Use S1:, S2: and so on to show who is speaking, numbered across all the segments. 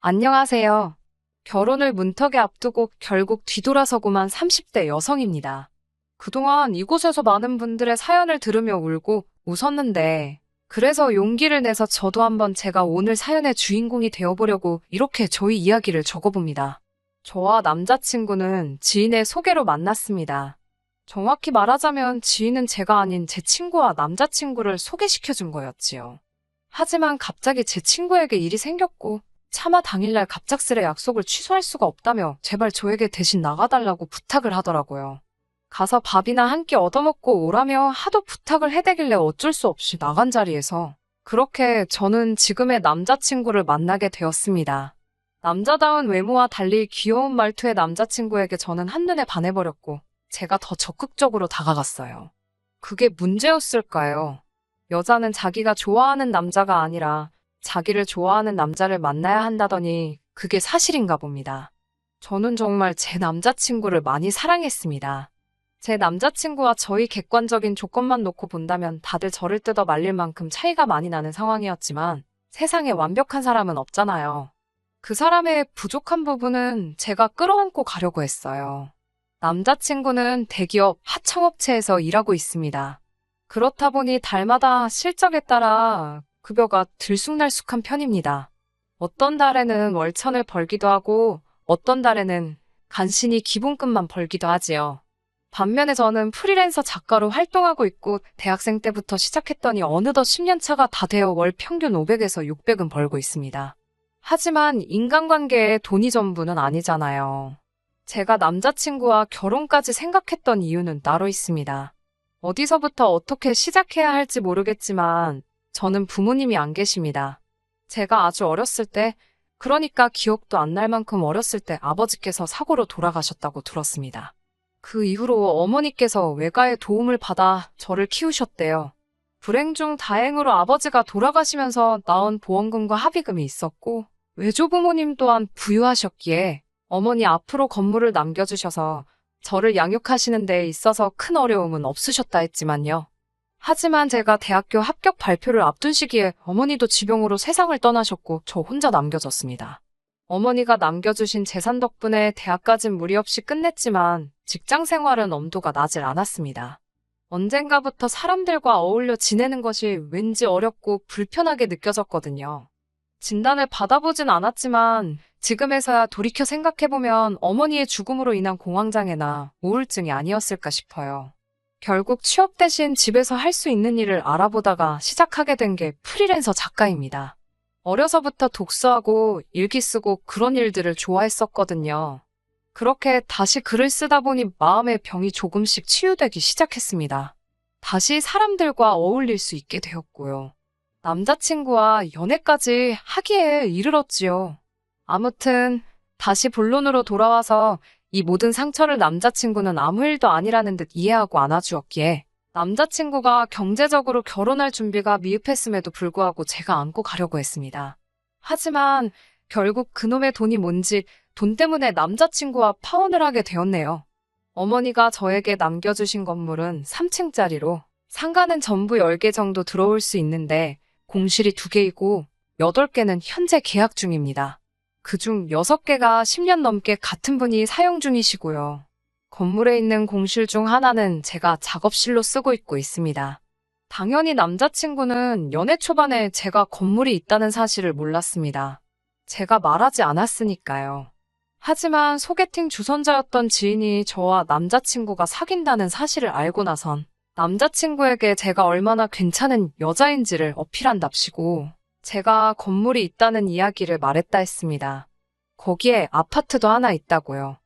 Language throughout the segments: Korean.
S1: 안녕하세요. 결혼을 문턱에 앞두고 결국 뒤돌아서고만 30대 여성입니다. 그동안 이곳에서 많은 분들의 사연을 들으며 울고 웃었는데, 그래서 용기를 내서 저도 한번 제가 오늘 사연의 주인공이 되어보려고 이렇게 저희 이야기를 적어봅니다. 저와 남자친구는 지인의 소개로 만났습니다. 정확히 말하자면 지인은 제가 아닌 제 친구와 남자친구를 소개시켜준 거였지요. 하지만 갑자기 제 친구에게 일이 생겼고, 차마 당일날 갑작스레 약속을 취소할 수가 없다며 제발 저에게 대신 나가달라고 부탁을 하더라고요. 가서 밥이나 한 끼 얻어먹고 오라며 하도 부탁을 해대길래 어쩔 수 없이 나간 자리에서 그렇게 저는 지금의 남자친구를 만나게 되었습니다. 남자다운 외모와 달리 귀여운 말투의 남자친구에게 저는 한눈에 반해버렸고 제가 더 적극적으로 다가갔어요. 그게 문제였을까요? 여자는 자기가 좋아하는 남자가 아니라 자기를 좋아하는 남자를 만나야 한다더니 그게 사실인가 봅니다. 저는 정말 제 남자친구를 많이 사랑했습니다. 제 남자친구와 저희 객관적인 조건만 놓고 본다면 다들 저를 뜯어 말릴 만큼 차이가 많이 나는 상황이었지만 세상에 완벽한 사람은 없잖아요. 그 사람의 부족한 부분은 제가 끌어안고 가려고 했어요. 남자친구는 대기업 하청업체에서 일하고 있습니다. 그렇다 보니 달마다 실적에 따라 급여가 들쑥날쑥한 편입니다. 어떤 달에는 월천을 벌기도 하고 어떤 달에는 간신히 기본급만 벌기도 하지요. 반면에 저는 프리랜서 작가로 활동하고 있고 대학생 때부터 시작했더니 어느덧 10년 차가 다 되어 월 평균 500에서 600은 벌고 있습니다. 하지만 인간관계에 돈이 전부는 아니잖아요. 제가 남자친구와 결혼까지 생각했던 이유는 따로 있습니다. 어디서부터 어떻게 시작해야 할지 모르겠지만 저는 부모님이 안 계십니다. 제가 아주 어렸을 때, 그러니까 기억도 안 날 만큼 어렸을 때 아버지께서 사고로 돌아가셨다고 들었습니다. 그 이후로 어머니께서 외가의 도움을 받아 저를 키우셨대요. 불행 중 다행으로 아버지가 돌아가시면서 나온 보험금과 합의금이 있었고, 외조부모님 또한 부유하셨기에 어머니 앞으로 건물을 남겨주셔서 저를 양육하시는 데 있어서 큰 어려움은 없으셨다 했지만요. 하지만 제가 대학교 합격 발표를 앞둔 시기에 어머니도 지병으로 세상을 떠나셨고 저 혼자 남겨졌습니다. 어머니가 남겨주신 재산 덕분에 대학까진 무리 없이 끝냈지만 직장 생활은 엄두가 나질 않았습니다. 언젠가부터 사람들과 어울려 지내는 것이 왠지 어렵고 불편하게 느껴졌거든요. 진단을 받아보진 않았지만 지금에서야 돌이켜 생각해보면 어머니의 죽음으로 인한 공황장애나 우울증이 아니었을까 싶어요. 결국 취업 대신 집에서 할 수 있는 일을 알아보다가 시작하게 된 게 프리랜서 작가입니다. 어려서부터 독서하고 일기 쓰고 그런 일들을 좋아했었거든요. 그렇게 다시 글을 쓰다 보니 마음의 병이 조금씩 치유되기 시작했습니다. 다시 사람들과 어울릴 수 있게 되었고요. 남자친구와 연애까지 하기에 이르렀지요. 아무튼 다시 본론으로 돌아와서 이 모든 상처를 남자친구는 아무 일도 아니라는 듯 이해하고 안아주었기에 남자친구가 경제적으로 결혼할 준비가 미흡했음에도 불구하고 제가 안고 가려고 했습니다. 하지만 결국 그놈의 돈이 뭔지 돈 때문에 남자친구와 파혼을 하게 되었네요. 어머니가 저에게 남겨주신 건물은 3층짜리로 상가는 전부 10개 정도 들어올 수 있는데 공실이 2개이고 8개는 현재 계약 중입니다. 그중 6개가 10년 넘게 같은 분이 사용 중이시고요. 건물에 있는 공실 중 하나는 제가 작업실로 쓰고 있습니다. 당연히 남자친구는 연애 초반에 제가 건물이 있다는 사실을 몰랐습니다. 제가 말하지 않았으니까요. 하지만 소개팅 주선자였던 지인이 저와 남자친구가 사귄다는 사실을 알고 나선 남자친구에게 제가 얼마나 괜찮은 여자인지를 어필한답시고 제가 건물이 있다는 이야기를 말했다 했습니다. 거기에 아파트도 하나 있다고요.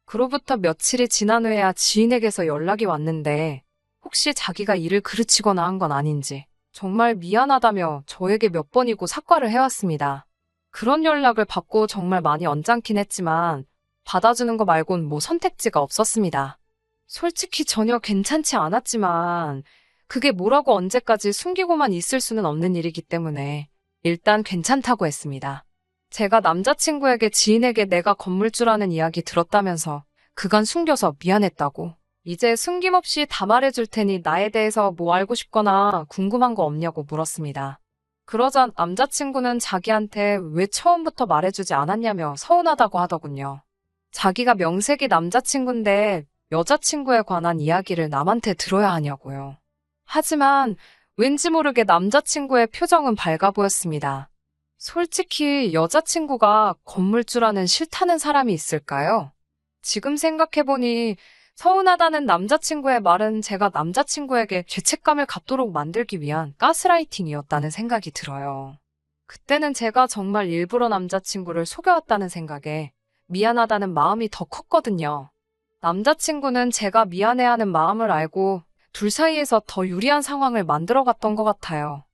S1: 그로부터 며칠이 지난 후에야 지인에게서 연락이 왔는데 혹시 자기가 일을 그르치거나 한 건 아닌지 정말 미안하다며 저에게 몇 번이고 사과를 해왔습니다. 그런 연락을 받고 정말 많이 언짢긴 했지만 받아주는 거 말곤 뭐 선택지가 없었습니다. 솔직히 전혀 괜찮지 않았지만 그게 뭐라고 언제까지 숨기고만 있을 수는 없는 일이기 때문에 일단 괜찮다고 했습니다. 제가 남자친구에게 지인에게 내가 건물주라는 이야기 들었다면서 그간 숨겨서 미안했다고. 이제 숨김없이 다 말해줄 테니 나에 대해서 뭐 알고 싶거나 궁금한 거 없냐고 물었습니다. 그러자 남자친구는 자기한테 왜 처음부터 말해주지 않았냐며 서운하다고 하더군요. 자기가 명색이 남자친구인데 여자친구에 관한 이야기를 남한테 들어야 하냐고요. 하지만 왠지 모르게 남자친구의 표정은 밝아 보였습니다. 솔직히 여자친구가 건물주라는 싫다는 사람이 있을까요? 지금 생각해보니 서운하다는 남자친구의 말은 제가 남자친구에게 죄책감을 갖도록 만들기 위한 가스라이팅이었다는 생각이 들어요. 그때는 제가 정말 일부러 남자친구를 속여왔다는 생각에 미안하다는 마음이 더 컸거든요. 남자친구는 제가 미안해하는 마음을 알고 둘 사이에서 더 유리한 상황을 만들어갔던 것 같아요.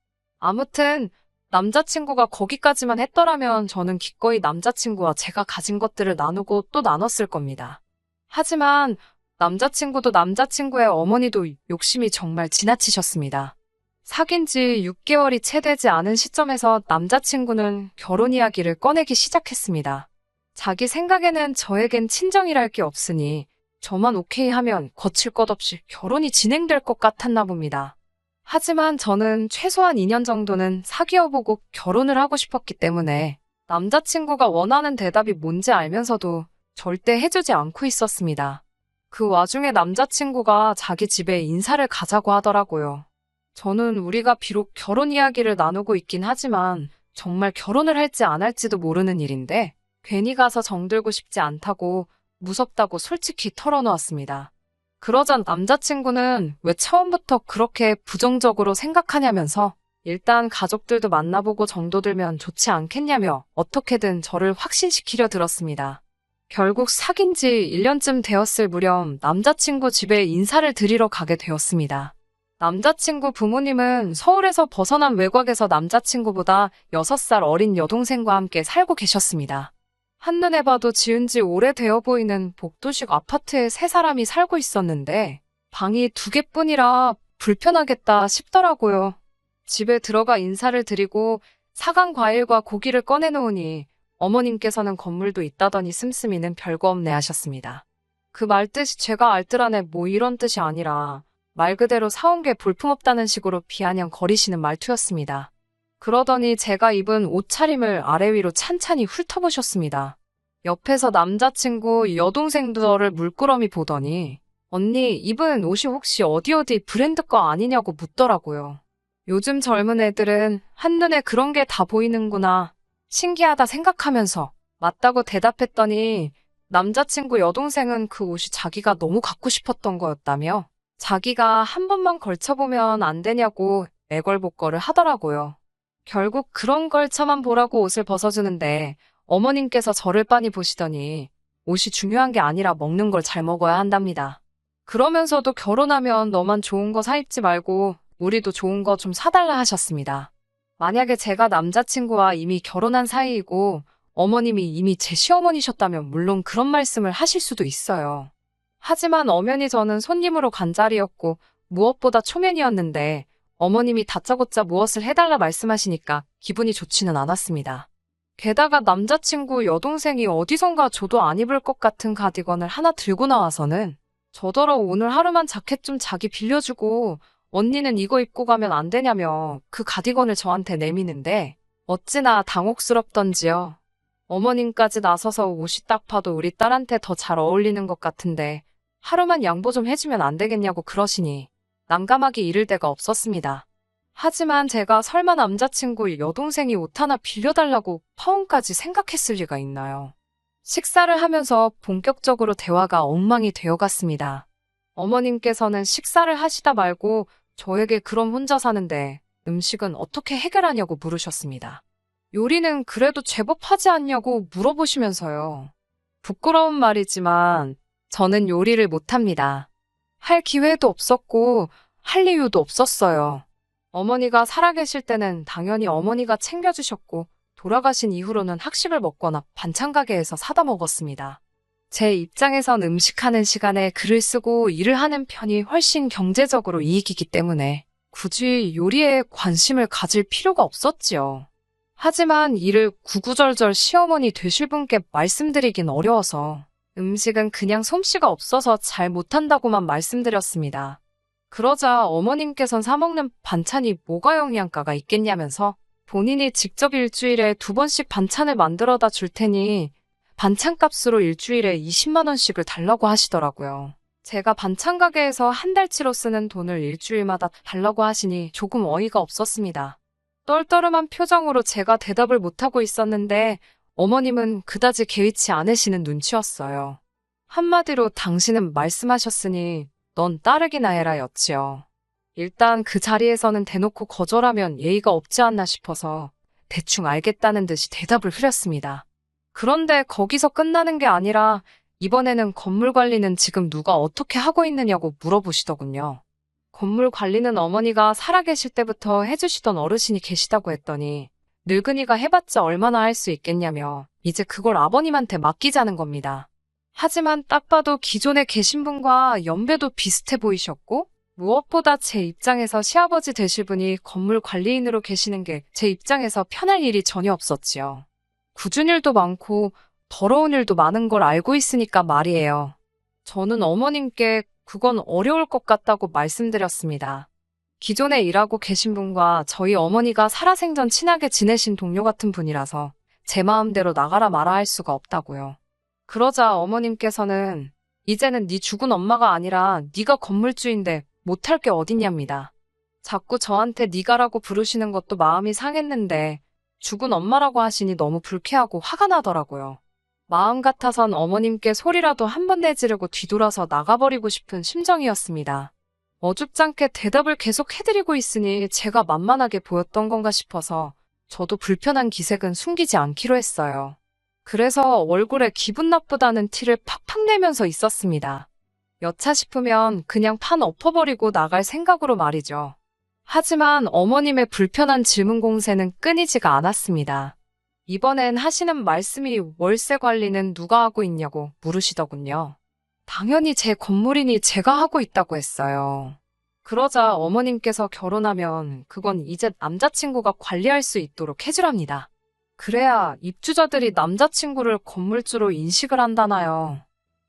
S1: 아무튼 남자친구가 거기까지만 했더라면 저는 기꺼이 남자친구와 제가 가진 것들을 나누고 또 나눴을 겁니다. 하지만 남자친구도 남자친구의 어머니도 욕심이 정말 지나치셨습니다. 사귄 지 6개월이 채 되지 않은 시점에서 남자친구는 결혼 이야기를 꺼내기 시작했습니다. 자기 생각에는 저에겐 친정이랄 게 없으니 저만 오케이 하면 거칠 것 없이 결혼이 진행될 것 같았나 봅니다. 하지만 저는 최소한 2년 정도는 사귀어보고 결혼을 하고 싶었기 때문에 남자친구가 원하는 대답이 뭔지 알면서도 절대 해주지 않고 있었습니다. 그 와중에 남자친구가 자기 집에 인사를 가자고 하더라고요. 저는 우리가 비록 결혼 이야기를 나누고 있긴 하지만 정말 결혼을 할지 안 할지도 모르는 일인데 괜히 가서 정들고 싶지 않다고 무섭다고 솔직히 털어놓았습니다. 그러자 남자친구는 왜 처음부터 그렇게 부정적으로 생각하냐면서 일단 가족들도 만나보고 정도 들면 좋지 않겠냐며 어떻게든 저를 확신시키려 들었습니다. 결국 사귄 지 1년쯤 되었을 무렵 남자친구 집에 인사를 드리러 가게 되었습니다. 남자친구 부모님은 서울에서 벗어난 외곽에서 남자친구보다 6살 어린 여동생과 함께 살고 계셨습니다. 한눈에 봐도 지은 지 오래되어 보이는 복도식 아파트에 3사람이 살고 있었는데 방이 2개뿐이라 불편하겠다 싶더라고요. 집에 들어가 인사를 드리고 사간 과일과 고기를 꺼내놓으니 어머님께서는 건물도 있다더니 씀씀이는 별거 없네 하셨습니다. 그 말뜻이 제가 알뜰하네 뭐 이런 뜻이 아니라 말 그대로 사온 게 볼품없다는 식으로 비아냥거리시는 말투였습니다. 그러더니 제가 입은 옷차림을 아래 위로 찬찬히 훑어보셨습니다. 옆에서 남자친구 여동생도 저를 물끄러미 보더니 언니 입은 옷이 혹시 어디 브랜드 거 아니냐고 묻더라고요. 요즘 젊은 애들은 한눈에 그런 게 다 보이는구나. 신기하다 생각하면서 맞다고 대답했더니 남자친구 여동생은 그 옷이 자기가 너무 갖고 싶었던 거였다며 자기가 한 번만 걸쳐보면 안 되냐고 애걸복걸을 하더라고요. 결국 그런 걸쳐만 보라고 옷을 벗어주는데 어머님께서 저를 빤히 보시더니 옷이 중요한 게 아니라 먹는 걸 잘 먹어야 한답니다. 그러면서도 결혼하면 너만 좋은 거 사 입지 말고 우리도 좋은 거 좀 사달라 하셨습니다. 만약에 제가 남자친구와 이미 결혼한 사이이고 어머님이 이미 제 시어머니셨다면 물론 그런 말씀을 하실 수도 있어요. 하지만 엄연히 저는 손님으로 간 자리였고 무엇보다 초면이었는데 어머님이 다짜고짜 무엇을 해달라 말씀하시니까 기분이 좋지는 않았습니다. 게다가 남자친구 여동생이 어디선가 저도 안 입을 것 같은 가디건을 하나 들고 나와서는 저더러 오늘 하루만 자켓 좀 자기 빌려주고 언니는 이거 입고 가면 안 되냐며 그 가디건을 저한테 내미는데 어찌나 당혹스럽던지요. 어머님까지 나서서 옷이 딱 봐도 우리 딸한테 더 잘 어울리는 것 같은데 하루만 양보 좀 해주면 안 되겠냐고 그러시니 난감하기 이를 데가 없었습니다. 하지만 제가 설마 남자친구 여동생이 옷 하나 빌려달라고 파혼까지 생각했을 리가 있나요? 식사를 하면서 본격적으로 대화가 엉망이 되어갔습니다. 어머님께서는 식사를 하시다 말고 저에게 그럼 혼자 사는데 음식은 어떻게 해결하냐고 물으셨습니다. 요리는 그래도 제법 하지 않냐고 물어보시면서요. 부끄러운 말이지만 저는 요리를 못합니다. 할 기회도 없었고 할 이유도 없었어요. 어머니가 살아계실 때는 당연히 어머니가 챙겨주셨고 돌아가신 이후로는 학식을 먹거나 반찬 가게에서 사다 먹었습니다. 제 입장에선 음식하는 시간에 글을 쓰고 일을 하는 편이 훨씬 경제적으로 이익이기 때문에 굳이 요리에 관심을 가질 필요가 없었지요. 하지만 이를 구구절절 시어머니 되실 분께 말씀드리긴 어려워서 음식은 그냥 솜씨가 없어서 잘 못한다고만 말씀드렸습니다. 그러자 어머님께선 사먹는 반찬이 뭐가 영양가가 있겠냐면서 본인이 직접 일주일에 2번씩 반찬을 만들어다 줄 테니 반찬값으로 일주일에 20만 원씩을 달라고 하시더라고요. 제가 반찬 가게에서 한 달치로 쓰는 돈을 일주일마다 달라고 하시니 조금 어이가 없었습니다. 떨떠름한 표정으로 제가 대답을 못하고 있었는데 어머님은 그다지 개의치 않으시는 눈치였어요. 한마디로 당신은 말씀하셨으니 넌 따르기나 해라 였지요. 일단 그 자리에서는 대놓고 거절하면 예의가 없지 않나 싶어서 대충 알겠다는 듯이 대답을 흐렸습니다. 그런데 거기서 끝나는 게 아니라 이번에는 건물 관리는 지금 누가 어떻게 하고 있느냐고 물어보시더군요. 건물 관리는 어머니가 살아계실 때부터 해주시던 어르신이 계시다고 했더니 늙은이가 해봤자 얼마나 할 수 있겠냐며 이제 그걸 아버님한테 맡기자는 겁니다. 하지만 딱 봐도 기존에 계신 분과 연배도 비슷해 보이셨고 무엇보다 제 입장에서 시아버지 되실 분이 건물 관리인으로 계시는 게 제 입장에서 편할 일이 전혀 없었지요. 굳은 일도 많고 더러운 일도 많은 걸 알고 있으니까 말이에요. 저는 어머님께 그건 어려울 것 같다고 말씀드렸습니다. 기존에 일하고 계신 분과 저희 어머니가 살아생전 친하게 지내신 동료 같은 분이라서 제 마음대로 나가라 마라 할 수가 없다고요. 그러자 어머님께서는 이제는 네 죽은 엄마가 아니라 네가 건물주인데 못할 게 어딨냐입니다. 자꾸 저한테 네가라고 부르시는 것도 마음이 상했는데 죽은 엄마라고 하시니 너무 불쾌하고 화가 나더라고요. 마음 같아선 어머님께 소리라도 한 번 내지르고 뒤돌아서 나가버리고 싶은 심정이었습니다. 어줍잖게 대답을 계속 해드리고 있으니 제가 만만하게 보였던 건가 싶어서 저도 불편한 기색은 숨기지 않기로 했어요. 그래서 얼굴에 기분 나쁘다는 티를 팍팍 내면서 있었습니다. 여차 싶으면 그냥 판 엎어버리고 나갈 생각으로 말이죠. 하지만 어머님의 불편한 질문 공세는 끊이지가 않았습니다. 이번엔 하시는 말씀이 월세 관리는 누가 하고 있냐고 물으시더군요. 당연히 제 건물이니 제가 하고 있다고 했어요. 그러자 어머님께서 결혼하면 그건 이제 남자친구가 관리할 수 있도록 해주랍니다. 그래야 입주자들이 남자친구를 건물주로 인식을 한다나요.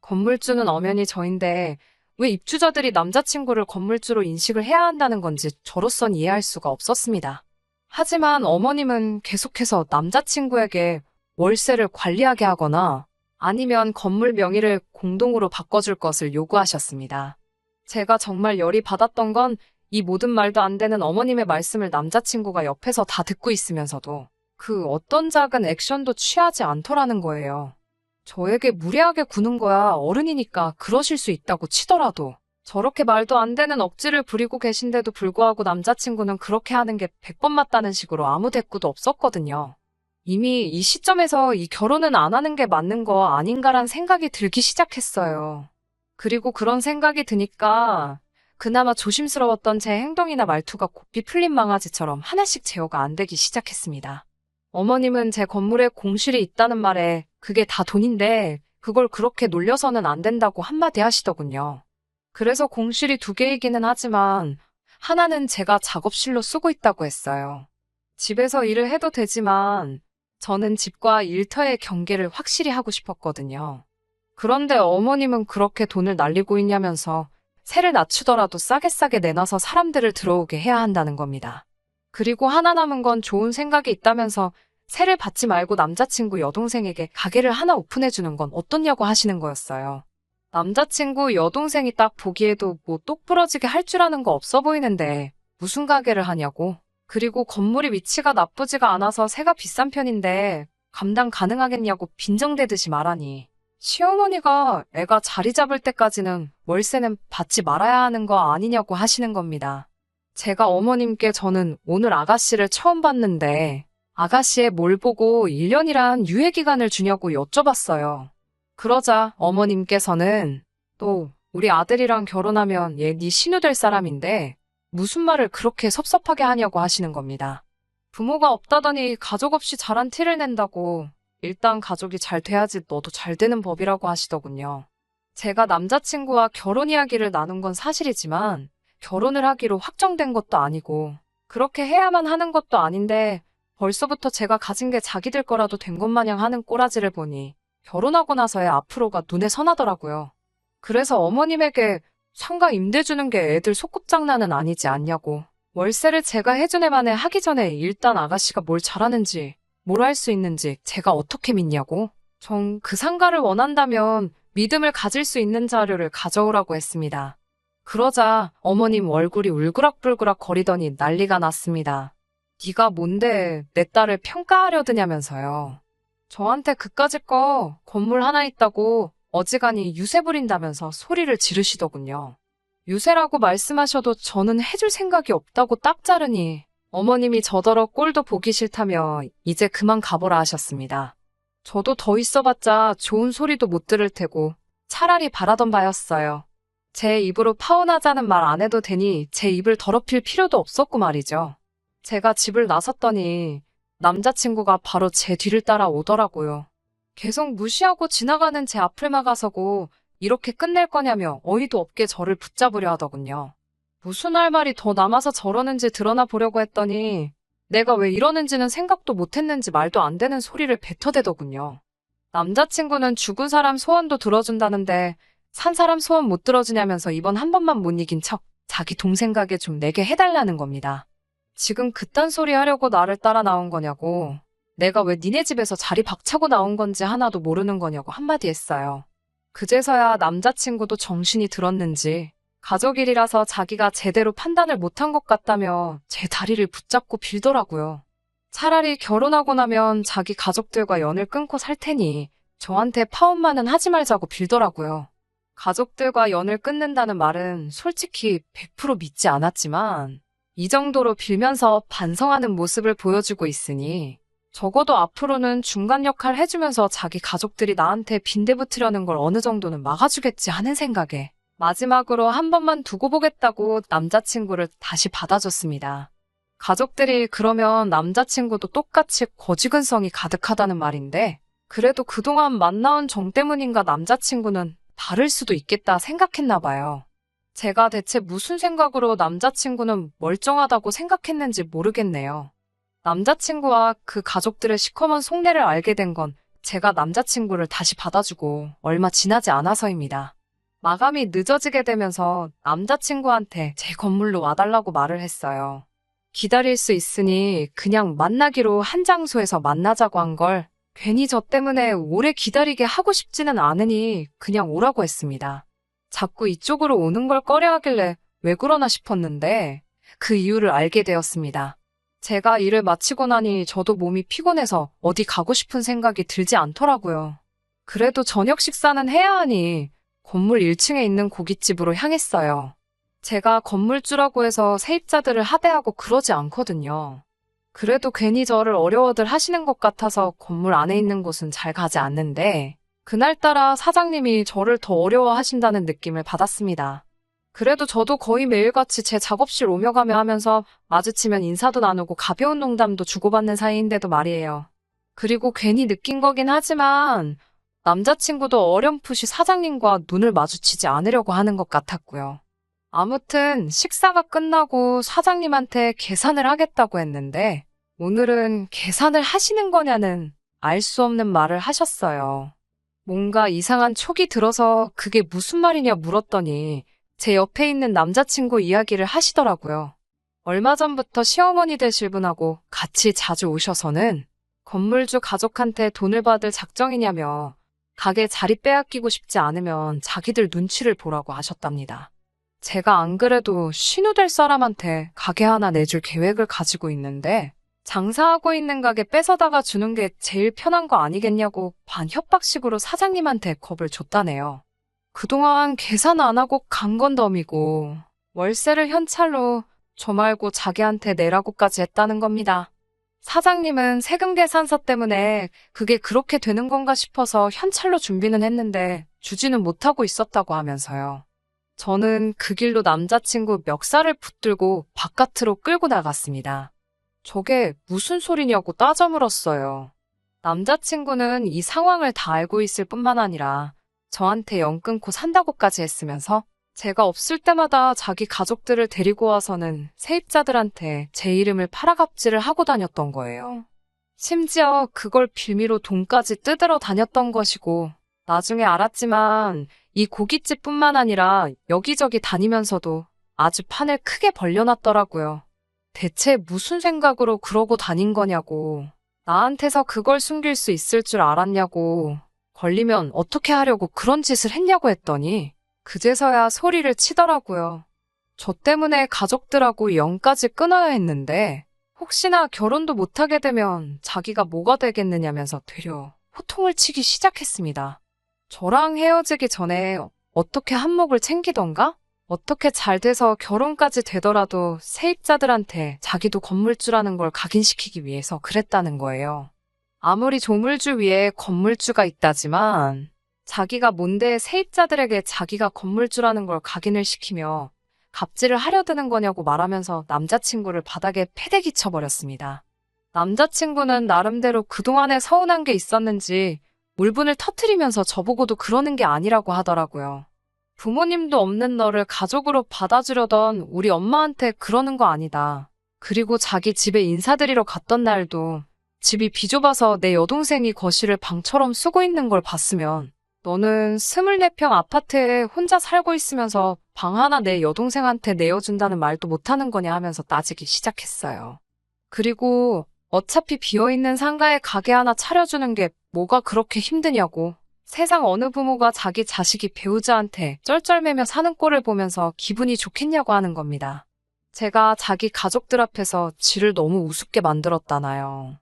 S1: 건물주는 엄연히 저인데 왜 입주자들이 남자친구를 건물주로 인식을 해야 한다는 건지 저로선 이해할 수가 없었습니다. 하지만 어머님은 계속해서 남자친구에게 월세를 관리하게 하거나 아니면 건물 명의를 공동으로 바꿔줄 것을 요구하셨습니다. 제가 정말 열이 받았던 건 이 모든 말도 안 되는 어머님의 말씀을 남자친구가 옆에서 다 듣고 있으면서도 그 어떤 작은 액션도 취하지 않더라는 거예요. 저에게 무례하게 구는 거야 어른이니까 그러실 수 있다고 치더라도 저렇게 말도 안 되는 억지를 부리고 계신데도 불구하고 남자친구는 그렇게 하는 게 100번 맞다는 식으로 아무 대꾸도 없었거든요. 이미 이 시점에서 이 결혼은 안 하는 게 맞는 거 아닌가란 생각이 들기 시작했어요. 그리고 그런 생각이 드니까 그나마 조심스러웠던 제 행동이나 말투가 고삐 풀린 망아지처럼 하나씩 제어가 안 되기 시작했습니다. 어머님은 제 건물에 공실이 있다는 말에 그게 다 돈인데 그걸 그렇게 놀려서는 안 된다고 한마디 하시더군요. 그래서 공실이 2개이기는 하지만 하나는 제가 작업실로 쓰고 있다고 했어요. 집에서 일을 해도 되지만 저는 집과 일터의 경계를 확실히 하고 싶었거든요. 그런데 어머님은 그렇게 돈을 날리고 있냐면서 세를 낮추더라도 싸게 내놔서 사람들을 들어오게 해야 한다는 겁니다. 그리고 하나 남은 건 좋은 생각이 있다면서 세를 받지 말고 남자친구 여동생에게 가게를 하나 오픈해주는 건 어떻냐고 하시는 거였어요. 남자친구 여동생이 딱 보기에도 뭐 똑부러지게 할 줄 아는 거 없어 보이는데 무슨 가게를 하냐고. 그리고 건물이 위치가 나쁘지가 않아서 세가 비싼 편인데 감당 가능하겠냐고 빈정대듯이 말하니 시어머니가 애가 자리 잡을 때까지는 월세는 받지 말아야 하는 거 아니냐고 하시는 겁니다. 제가 어머님께 저는 오늘 아가씨를 처음 봤는데 아가씨의 뭘 보고 1년이란 유예기간을 주냐고 여쭤봤어요. 그러자 어머님께서는 또 우리 아들이랑 결혼하면 얘 네 신우 될 사람인데 무슨 말을 그렇게 섭섭하게 하냐고 하시는 겁니다. 부모가 없다더니 가족 없이 자란 티를 낸다고 일단 가족이 잘 돼야지 너도 잘 되는 법이라고 하시더군요. 제가 남자친구와 결혼 이야기를 나눈 건 사실이지만 결혼을 하기로 확정된 것도 아니고 그렇게 해야만 하는 것도 아닌데 벌써부터 제가 가진 게 자기들 거라도 된 것 마냥 하는 꼬라지를 보니 결혼하고 나서의 앞으로가 눈에 선하더라고요. 그래서 어머님에게 상가 임대 주는 게 애들 소꿉장난은 아니지 않냐고 월세를 제가 해준 애만에 하기 전에 일단 아가씨가 뭘 잘하는지, 뭘 할 수 있는지 제가 어떻게 믿냐고? 전 그 상가를 원한다면 믿음을 가질 수 있는 자료를 가져오라고 했습니다. 그러자 어머님 얼굴이 울그락불그락 거리더니 난리가 났습니다. 네가 뭔데 내 딸을 평가하려드냐면서요. 저한테 그까짓 거 건물 하나 있다고 어지간히 유세 부린다면서 소리를 지르시더군요. 유세라고 말씀하셔도 저는 해줄 생각이 없다고 딱 자르니 어머님이 저더러 꼴도 보기 싫다며 이제 그만 가보라 하셨습니다. 저도 더 있어봤자 좋은 소리도 못 들을 테고 차라리 바라던 바였어요. 제 입으로 파혼하자는 말 안 해도 되니 제 입을 더럽힐 필요도 없었고 말이죠. 제가 집을 나섰더니 남자친구가 바로 제 뒤를 따라 오더라고요. 계속 무시하고 지나가는 제 앞을 막아서고 이렇게 끝낼 거냐며 어이도 없게 저를 붙잡으려 하더군요. 무슨 할 말이 더 남아서 저러는지 드러나 보려고 했더니 내가 왜 이러는지는 생각도 못했는지 말도 안 되는 소리를 뱉어대더군요. 남자친구는 죽은 사람 소원도 들어준다는데 산 사람 소원 못 들어주냐면서 이번 한 번만 못 이긴 척 자기 동생 가게 좀 내게 해달라는 겁니다. 지금 그딴 소리 하려고 나를 따라 나온 거냐고, 내가 왜 니네 집에서 자리 박차고 나온 건지 하나도 모르는 거냐고 한마디 했어요. 그제서야 남자친구도 정신이 들었는지 가족 일이라서 자기가 제대로 판단을 못한 것 같다며 제 다리를 붙잡고 빌더라고요. 차라리 결혼하고 나면 자기 가족들과 연을 끊고 살 테니 저한테 파혼만은 하지 말자고 빌더라고요. 가족들과 연을 끊는다는 말은 솔직히 100% 믿지 않았지만 이 정도로 빌면서 반성하는 모습을 보여주고 있으니 적어도 앞으로는 중간 역할 해주면서 자기 가족들이 나한테 빈대붙으려는 걸 어느 정도는 막아주겠지 하는 생각에 마지막으로 한 번만 두고 보겠다고 남자친구를 다시 받아줬습니다. 가족들이 그러면 남자친구도 똑같이 거지근성이 가득하다는 말인데 그래도 그동안 만나온 정 때문인가 남자친구는 다를 수도 있겠다 생각했나 봐요. 제가 대체 무슨 생각으로 남자친구는 멀쩡하다고 생각했는지 모르겠네요. 남자친구와 그 가족들의 시커먼 속내를 알게 된 건 제가 남자친구를 다시 받아주고 얼마 지나지 않아서입니다. 마감이 늦어지게 되면서 남자친구한테 제 건물로 와달라고 말을 했어요. 기다릴 수 있으니 그냥 만나기로 한 장소에서 만나자고 한 걸 괜히 저 때문에 오래 기다리게 하고 싶지는 않으니 그냥 오라고 했습니다. 자꾸 이쪽으로 오는 걸 꺼려 하길래 왜 그러나 싶었는데 그 이유를 알게 되었습니다. 제가 일을 마치고 나니 저도 몸이 피곤해서 어디 가고 싶은 생각이 들지 않더라고요. 그래도 저녁 식사는 해야 하니 건물 1층에 있는 고깃집으로 향했어요. 제가 건물주라고 해서 세입자들을 하대하고 그러지 않거든요. 그래도 괜히 저를 어려워들 하시는 것 같아서 건물 안에 있는 곳은 잘 가지 않는데 그날따라 사장님이 저를 더 어려워하신다는 느낌을 받았습니다. 그래도 저도 거의 매일같이 제 작업실 오며 가며 하면서 마주치면 인사도 나누고 가벼운 농담도 주고받는 사이인데도 말이에요. 그리고 괜히 느낀 거긴 하지만 남자친구도 어렴풋이 사장님과 눈을 마주치지 않으려고 하는 것 같았고요. 아무튼 식사가 끝나고 사장님한테 계산을 하겠다고 했는데 오늘은 계산을 하시는 거냐는 알 수 없는 말을 하셨어요. 뭔가 이상한 촉이 들어서 그게 무슨 말이냐 물었더니 제 옆에 있는 남자친구 이야기를 하시더라고요. 얼마 전부터 시어머니 되실 분하고 같이 자주 오셔서는 건물주 가족한테 돈을 받을 작정이냐며 가게 자리 빼앗기고 싶지 않으면 자기들 눈치를 보라고 하셨답니다. 제가 안 그래도 신우될 사람한테 가게 하나 내줄 계획을 가지고 있는데 장사하고 있는 가게 뺏어다가 주는 게 제일 편한 거 아니겠냐고 반협박식으로 사장님한테 겁을 줬다네요. 그동안 계산 안 하고 간 건 덤이고 월세를 현찰로 저 말고 자기한테 내라고까지 했다는 겁니다. 사장님은 세금 계산서 때문에 그게 그렇게 되는 건가 싶어서 현찰로 준비는 했는데 주지는 못하고 있었다고 하면서요. 저는 그 길로 남자친구 멱살을 붙들고 바깥으로 끌고 나갔습니다. 저게 무슨 소리냐고 따져 물었어요. 남자친구는 이 상황을 다 알고 있을 뿐만 아니라 저한테 연 끊고 산다고까지 했으면서 제가 없을 때마다 자기 가족들을 데리고 와서는 세입자들한테 제 이름을 팔아갑질을 하고 다녔던 거예요. 심지어 그걸 빌미로 돈까지 뜯으러 다녔던 것이고 나중에 알았지만 이 고깃집뿐만 아니라 여기저기 다니면서도 아주 판을 크게 벌려놨더라고요. 대체 무슨 생각으로 그러고 다닌 거냐고. 나한테서 그걸 숨길 수 있을 줄 알았냐고. 걸리면 어떻게 하려고 그런 짓을 했냐고 했더니 그제서야 소리를 치더라고요. 저 때문에 가족들하고 연까지 끊어야 했는데 혹시나 결혼도 못하게 되면 자기가 뭐가 되겠느냐면서 되려 호통을 치기 시작했습니다. 저랑 헤어지기 전에 어떻게 한몫을 챙기던가? 어떻게 잘 돼서 결혼까지 되더라도 세입자들한테 자기도 건물주라는 걸 각인시키기 위해서 그랬다는 거예요. 아무리 조물주 위에 건물주가 있다지만 자기가 뭔데 세입자들에게 자기가 건물주라는 걸 각인을 시키며 갑질을 하려 드는 거냐고 말하면서 남자친구를 바닥에 패대기 쳐버렸습니다. 남자친구는 나름대로 그동안에 서운한 게 있었는지 울분을 터트리면서 저보고도 그러는 게 아니라고 하더라고요. 부모님도 없는 너를 가족으로 받아주려던 우리 엄마한테 그러는 거 아니다. 그리고 자기 집에 인사드리러 갔던 날도 집이 비좁아서 내 여동생이 거실을 방처럼 쓰고 있는 걸 봤으면 너는 24평 아파트에 혼자 살고 있으면서 방 하나 내 여동생한테 내어준다는 말도 못하는 거냐 하면서 따지기 시작했어요. 그리고 어차피 비어있는 상가에 가게 하나 차려주는 게 뭐가 그렇게 힘드냐고. 세상 어느 부모가 자기 자식이 배우자한테 쩔쩔매며 사는 꼴을 보면서 기분이 좋겠냐고 하는 겁니다. 제가 자기 가족들 앞에서 지를 너무 우습게 만들었다나요.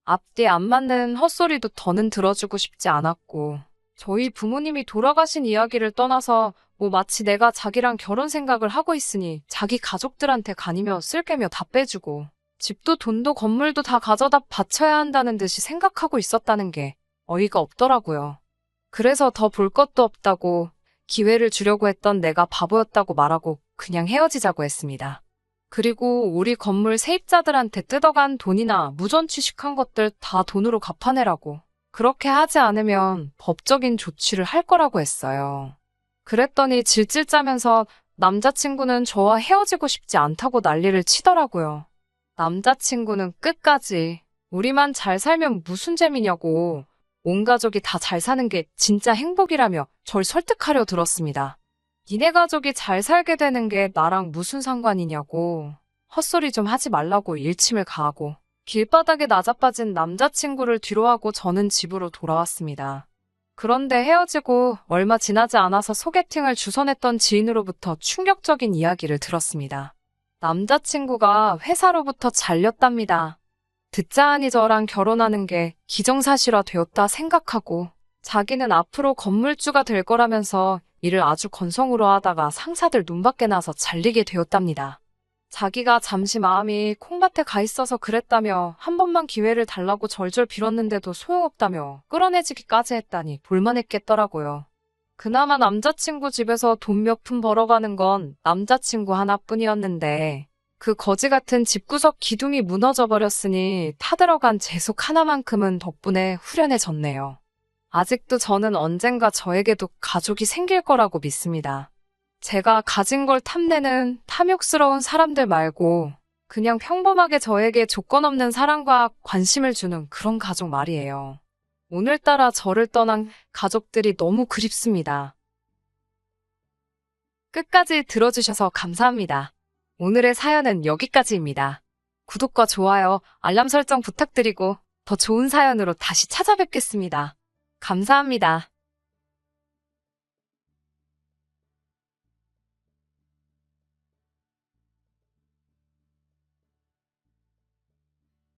S1: 앞뒤 안 맞는 헛소리도 더는 들어주고 싶지 않았고 저희 부모님이 돌아가신 이야기를 떠나서 뭐 마치 내가 자기랑 결혼 생각을 하고 있으니 자기 가족들한테 가니며 쓸개며 다 빼주고 집도 돈도 건물도 다 가져다 바쳐야 한다는 듯이 생각하고 있었다는 게 어이가 없더라고요. 그래서 더 볼 것도 없다고 기회를 주려고 했던 내가 바보였다고 말하고 그냥 헤어지자고 했습니다. 그리고 우리 건물 세입자들한테 뜯어간 돈이나 무전 취식한 것들 다 돈으로 갚아내라고. 그렇게 하지 않으면 법적인 조치를 할 거라고 했어요. 그랬더니 질질 짜면서 남자친구는 저와 헤어지고 싶지 않다고 난리를 치더라고요. 남자친구는 끝까지 우리만 잘 살면 무슨 재미냐고 온 가족이 다 잘 사는 게 진짜 행복이라며 절 설득하려 들었습니다. 니네 가족이 잘 살게 되는 게 나랑 무슨 상관이냐고 헛소리 좀 하지 말라고 일침을 가하고 길바닥에 나자빠진 남자친구를 뒤로하고 저는 집으로 돌아왔습니다. 그런데 헤어지고 얼마 지나지 않아서 소개팅을 주선했던 지인으로부터 충격적인 이야기를 들었습니다. 남자친구가 회사로부터 잘렸답니다. 듣자 하니 저랑 결혼하는 게 기정사실화 되었다 생각하고 자기는 앞으로 건물주가 될 거라면서 일을 아주 건성으로 하다가 상사들 눈밖에 나서 잘리게 되었답니다. 자기가 잠시 마음이 콩밭에 가 있어서 그랬다며 한 번만 기회를 달라고 절절 빌었는데도 소용없다며 끌어내지기까지 했다니 볼만했겠더라고요. 그나마 남자친구 집에서 돈 몇 푼 벌어가는 건 남자친구 하나뿐이었는데 그 거지 같은 집구석 기둥이 무너져 버렸으니 타들어간 재속 하나만큼은 덕분에 후련해졌네요. 아직도 저는 언젠가 저에게도 가족이 생길 거라고 믿습니다. 제가 가진 걸 탐내는 탐욕스러운 사람들 말고 그냥 평범하게 저에게 조건 없는 사랑과 관심을 주는 그런 가족 말이에요. 오늘따라 저를 떠난 가족들이 너무 그립습니다. 끝까지 들어주셔서 감사합니다. 오늘의 사연은 여기까지입니다. 구독과 좋아요, 알람 설정 부탁드리고 더 좋은 사연으로 다시 찾아뵙겠습니다. 감사합니다.